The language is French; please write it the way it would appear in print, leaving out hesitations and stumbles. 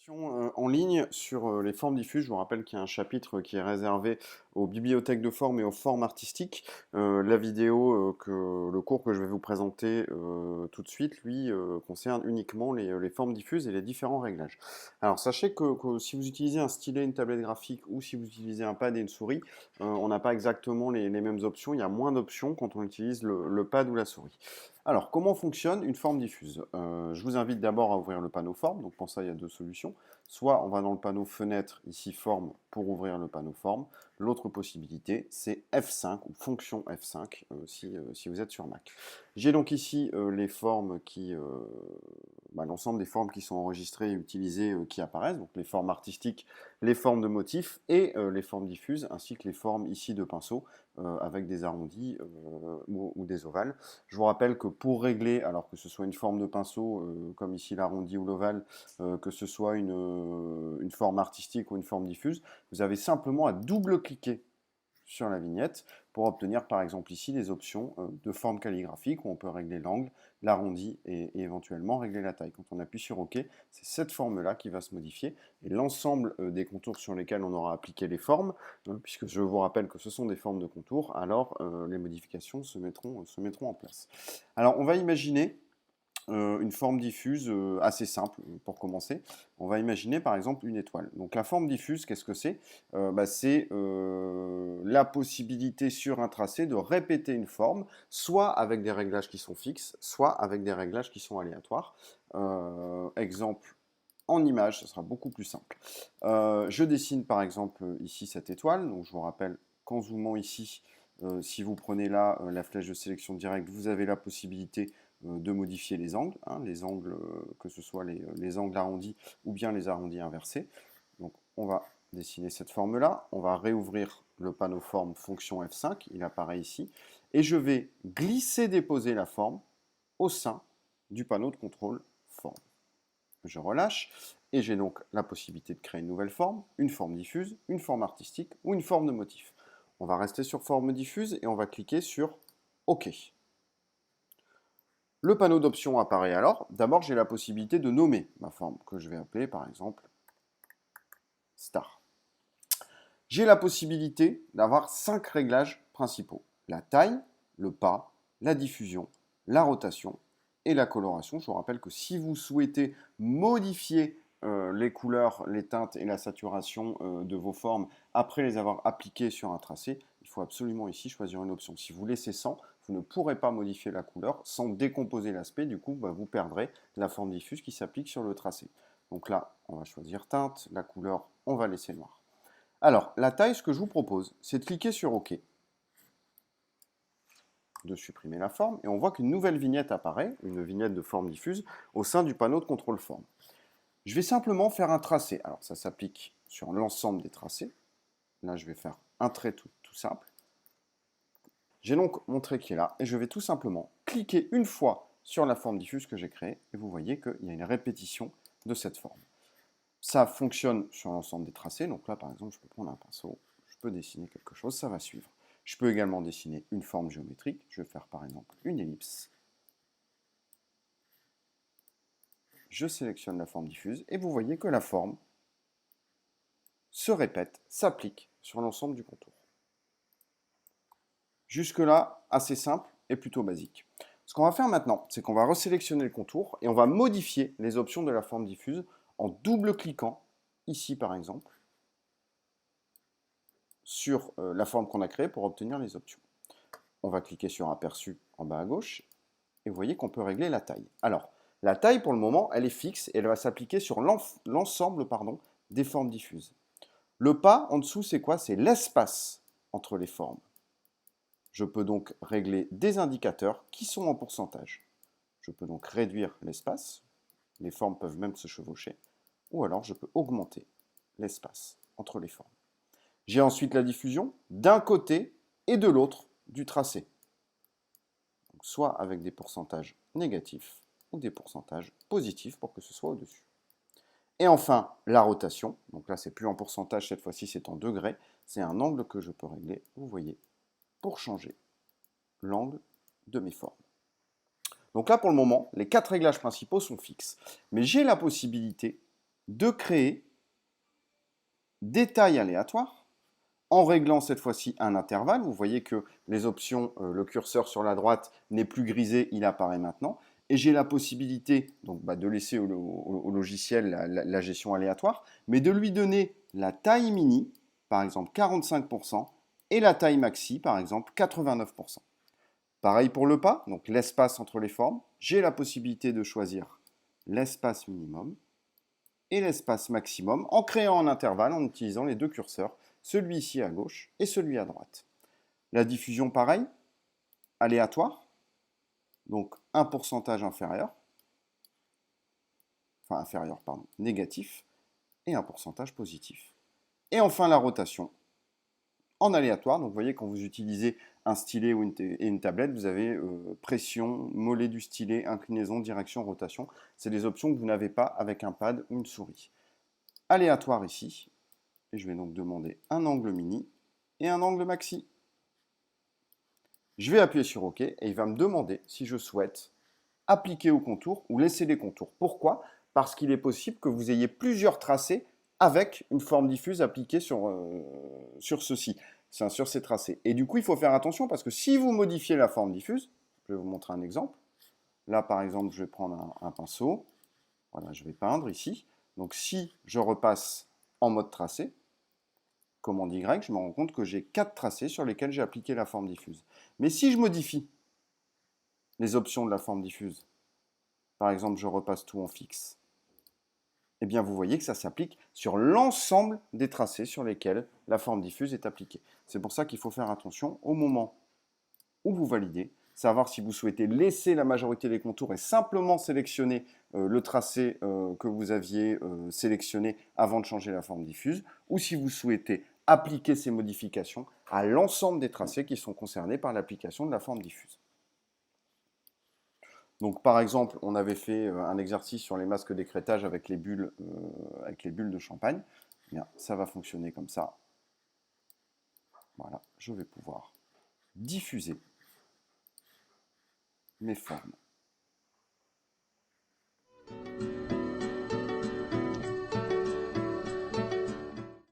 En ligne sur les formes diffuses. Je vous rappelle qu'il y a un chapitre qui est réservé aux bibliothèques de formes et aux formes artistiques. La vidéo, le cours que je vais vous présenter tout de suite, lui, concerne uniquement les formes diffuses et les différents réglages. Alors sachez que si vous utilisez un stylet, une tablette graphique ou si vous utilisez un pad et une souris, on n'a pas exactement les mêmes options. Il y a moins d'options quand on utilise le pad ou la souris. Alors, comment fonctionne une forme diffuse? Je vous invite d'abord à ouvrir le panneau forme. Donc pour ça, il y a deux solutions. Soit on va dans le panneau fenêtre, ici forme, pour ouvrir le panneau forme. L'autre possibilité, c'est F5 ou fonction F5 si vous êtes sur Mac. J'ai donc ici les formes l'ensemble des formes qui sont enregistrées et utilisées qui apparaissent, donc les formes artistiques, les formes de motifs et les formes diffuses, ainsi que les formes ici de pinceau avec des arrondis ou des ovales. Je vous rappelle que pour régler, alors que ce soit une forme de pinceau comme ici l'arrondi ou l'ovale, que ce soit une forme artistique ou une forme diffuse, vous avez simplement à double-cliquer sur la vignette pour obtenir par exemple ici des options de forme calligraphique où on peut régler l'angle, l'arrondi et éventuellement régler la taille. Quand on appuie sur OK, c'est cette forme-là qui va se modifier et l'ensemble des contours sur lesquels on aura appliqué les formes, puisque je vous rappelle que ce sont des formes de contours, alors les modifications se mettront en place. Alors on va imaginer une forme diffuse assez simple pour commencer. On va imaginer par exemple une étoile. Donc la forme diffuse, qu'est-ce que c'est? C'est la possibilité sur un tracé de répéter une forme, soit avec des réglages qui sont fixes, soit avec des réglages qui sont aléatoires. Exemple en image, ce sera beaucoup plus simple. Je dessine par exemple ici cette étoile. Donc je vous rappelle qu'en zoomant ici, si vous prenez là la flèche de sélection directe, vous avez la possibilité de modifier les angles, les angles, que ce soit les angles arrondis ou bien les arrondis inversés. Donc on va dessiner cette forme-là, on va réouvrir le panneau forme fonction F5, il apparaît ici, et je vais glisser-déposer la forme au sein du panneau de contrôle forme. Je relâche, et j'ai donc la possibilité de créer une nouvelle forme, une forme diffuse, une forme artistique ou une forme de motif. On va rester sur forme diffuse et on va cliquer sur OK. Le panneau d'options apparaît alors. D'abord, j'ai la possibilité de nommer ma forme, que je vais appeler par exemple star. J'ai la possibilité d'avoir 5 réglages principaux. La taille, le pas, la diffusion, la rotation et la coloration. Je vous rappelle que si vous souhaitez modifier les couleurs, les teintes et la saturation de vos formes après les avoir appliquées sur un tracé, il faut absolument ici choisir une option. Si vous laissez sans, vous ne pourrez pas modifier la couleur sans décomposer l'aspect. Du coup, vous perdrez la forme diffuse qui s'applique sur le tracé. Donc là, on va choisir teinte, la couleur, on va laisser noir. Alors, la taille, ce que je vous propose, c'est de cliquer sur OK, de supprimer la forme, et on voit qu'une nouvelle vignette apparaît, une vignette de forme diffuse, au sein du panneau de contrôle forme. Je vais simplement faire un tracé. Alors, ça s'applique sur l'ensemble des tracés. Là, je vais faire un trait tout simple. J'ai donc mon trait qui est là, et je vais tout simplement cliquer une fois sur la forme diffuse que j'ai créée, et vous voyez qu'il y a une répétition de cette forme. Ça fonctionne sur l'ensemble des tracés, donc là, par exemple, je peux prendre un pinceau, je peux dessiner quelque chose, ça va suivre. Je peux également dessiner une forme géométrique. Je vais faire par exemple une ellipse. Je sélectionne la forme diffuse et vous voyez que la forme se répète, s'applique sur l'ensemble du contour. Jusque-là, assez simple et plutôt basique. Ce qu'on va faire maintenant, c'est qu'on va resélectionner le contour et on va modifier les options de la forme diffuse en double-cliquant, ici par exemple, sur la forme qu'on a créée pour obtenir les options. On va cliquer sur aperçu en bas à gauche et vous voyez qu'on peut régler la taille. Alors, la taille pour le moment, elle est fixe et elle va s'appliquer sur l'ensemble des formes diffuses. Le pas en dessous, c'est quoi? C'est l'espace entre les formes. Je peux donc régler des indicateurs qui sont en pourcentage. Je peux donc réduire l'espace, les formes peuvent même se chevaucher, ou alors je peux augmenter l'espace entre les formes. J'ai ensuite la diffusion d'un côté et de l'autre du tracé. Donc, soit avec des pourcentages négatifs ou des pourcentages positifs pour que ce soit au-dessus. Et enfin, la rotation. Donc là, c'est plus en pourcentage, cette fois-ci, c'est en degrés. C'est un angle que je peux régler, vous voyez, pour changer l'angle de mes formes. Donc là, pour le moment, les 4 réglages principaux sont fixes. Mais j'ai la possibilité de créer des tailles aléatoires en réglant cette fois-ci un intervalle. Vous voyez que les options, le curseur sur la droite n'est plus grisé, il apparaît maintenant. Et j'ai la possibilité donc, de laisser au logiciel la gestion aléatoire, mais de lui donner la taille mini, par exemple 45%, et la taille maxi, par exemple 89%. Pareil pour le pas, donc l'espace entre les formes. J'ai la possibilité de choisir l'espace minimum et l'espace maximum en créant un intervalle en utilisant les deux curseurs, celui ici à gauche et celui à droite. La diffusion, pareil, aléatoire, donc un pourcentage inférieur, négatif, et un pourcentage positif. Et enfin la rotation, en aléatoire. Donc vous voyez, quand vous utilisez un stylet ou une tablette, vous avez pression, mollet du stylet, inclinaison, direction, rotation. C'est des options que vous n'avez pas avec un pad ou une souris. Aléatoire ici. Et je vais donc demander un angle mini et un angle maxi. Je vais appuyer sur OK et il va me demander si je souhaite appliquer au contour ou laisser les contours. Pourquoi? Parce qu'il est possible que vous ayez plusieurs tracés avec une forme diffuse appliquée sur ceci, sur ces tracés. Et du coup, il faut faire attention parce que si vous modifiez la forme diffuse, je vais vous montrer un exemple. Là, par exemple, je vais prendre un pinceau. Voilà, je vais peindre ici. Donc, si je repasse en mode tracé, commande Y, je me rends compte que j'ai 4 tracés sur lesquels j'ai appliqué la forme diffuse. Mais si je modifie les options de la forme diffuse, par exemple, je repasse tout en fixe, eh bien, vous voyez que ça s'applique sur l'ensemble des tracés sur lesquels la forme diffuse est appliquée. C'est pour ça qu'il faut faire attention au moment où vous validez, savoir si vous souhaitez laisser la majorité des contours et simplement sélectionner le tracé que vous aviez sélectionné avant de changer la forme diffuse, ou si vous souhaitez appliquer ces modifications à l'ensemble des tracés qui sont concernés par l'application de la forme diffuse. Donc, par exemple, on avait fait un exercice sur les masques d'écrêtage avec les bulles de champagne. Eh bien, ça va fonctionner comme ça. Voilà, je vais pouvoir diffuser mes formes